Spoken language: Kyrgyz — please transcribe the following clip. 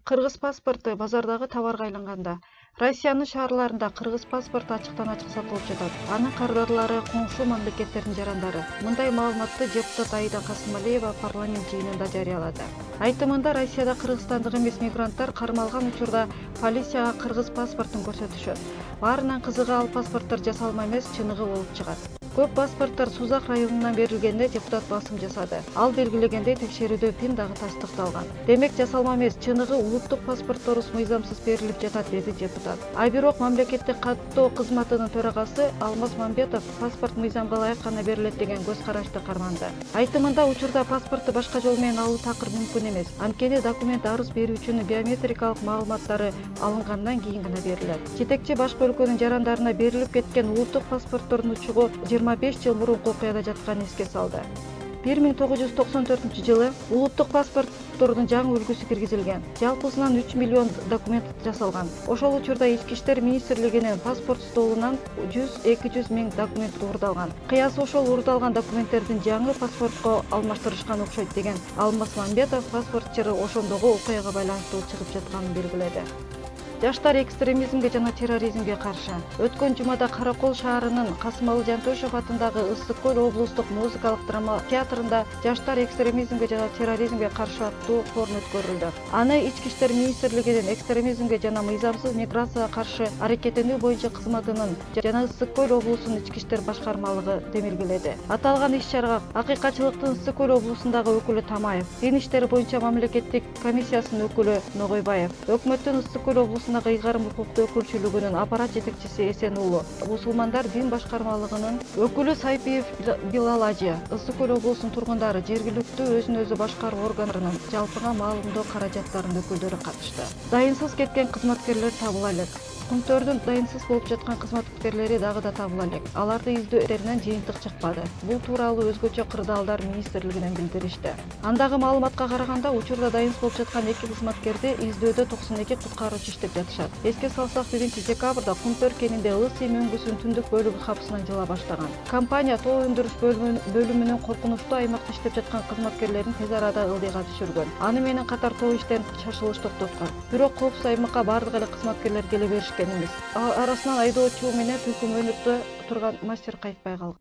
Кыргыз паспорты базардагы товарга айланганда. Россиянын шаарларында кыргыз паспорт ачыктан-ачык сатылып жатат. Анын кардарлары коңшу мамлекеттердин жарандары. Мындай маалыматты депутат Аида Касымалиева парламент жыйынында жарыялады. Айтымында Россияда кыргызстандык эмес мигранттар кармалган учурда полицияга кыргыз паспортун көрсөтүшөт. Баарынан кызыгы ал паспорттор жасалма эмес, чыныгы болуп чыгат. Көп паспорттор Сузак районунан берилгенде депутат басым жасады. Ал белгилегендей текшерүүдө пин дагы тастыкталган. Демек жасалма эмес, чыныгы улуттук паспортторубуз мыйзамсыз берилип жатат, деди депутат. Бирок мамлекеттик каттоо кызматынын төрагасы Алмаз Мамбетов паспорт мыйзамга ылайык гана берилет деген көз карашты карманды. Айтымында учурда паспорту башка жол менен алуу такыр мүмкүн эмес. Анткени документ арыз берүүчүнүн биометрикалык маалыматтары алынгандан кийин гана берилет. Жетекчи башка өлкөнүн жарандарына берилип кеткен улуттук паспорттордун учугу 25 жыл мурунку окуяда жатканын эске салды. 1994-жылы улуттук паспорттордун жаңы үлгүсү киргизилген. Жалпысынан 3 миллион документ жасалган. Ошол учурда Ички иштер министрлигинин паспорт столунан 100-200 миң документ уурдалган. Кыясы ошол уурдалган документтердин жаңы паспортко алмаштырышкан окшойт деген Алмаз Мамбетов паспорт ошондогу окуяга байланыштуу чыгып жатканын белгиледи. Жаштар экстремизмге жана терроризмге каршы. Өткөн жумада Каракол шаарынын Касымалы Жантөшев атындагы Ысык көл облустук музыкалык драма театрында жаштар экстремизмге жана терроризмге каршы аттуу форум өткөрүлдү. Аны Ички иштер министрлигинин экстремизмге жана мыйзамсыз миграцияга каршы аракеттенүү боюнча кызматынын жана Ысык көл облусунун ички иштер башкармалыгы демилгеледи. Аталган иш-чарага Акыйкатчылыктын Ысык көл облусундагы өкүлү Тамаев, Дин иштери боюнча мамлекеттик комиссиясынын өкүлү Ногойбаев, өкмөттүн Ысык көл облусундагы ыйгарым укуктуу өкүлчүлүгүнүн аппарат жетекчиси Эсен уулу, мусулмандар дин башкармалыгынын өкүлү Сайпиев Билал Ажы, Ысык көл облусунун тургундары, жергиликтүү өзүн-өзү башкаруу органдарынын жалпыга маалымдоо каражаттарынын өкүлдөрү катышты. Дайынсыз кеткен кызматкерлер табыла элек. Кумтөрдүн дайынсыз болуп жаткан кызматкерлери дагы да табыла элек. Аларды издөөдөрүнөн жыйынтык чыкпады. Бул тууралуу өзгөчө кырдаалдар министрлигинен билдиришти. Андагы маалыматка караганда, учурда дайынсыз болуп жаткан 2 кызматкерди издөөдө 92 куткаруучу иштеп жатышат. Эске салсак, 1-декабрда Кумтөр кенинде Ылысый мөңгүсүнүн түндүк бөлүгү капысынан жыла баштаган. Компания тоо өндүрүш бөлүмүнүн коркунучтуу аймакта иштеп жаткан кызматкерлерин тез арада ылдыйга түшүргөн. Аны менен катар тоо иштерин шашылыш токтоткон. Бирок коопсуз аймакка бардык эле кызматкерлер келе беришкен эмес. Арасынан айдоочу менен түлкү мөөнөттө турган мастер кайтпай калган.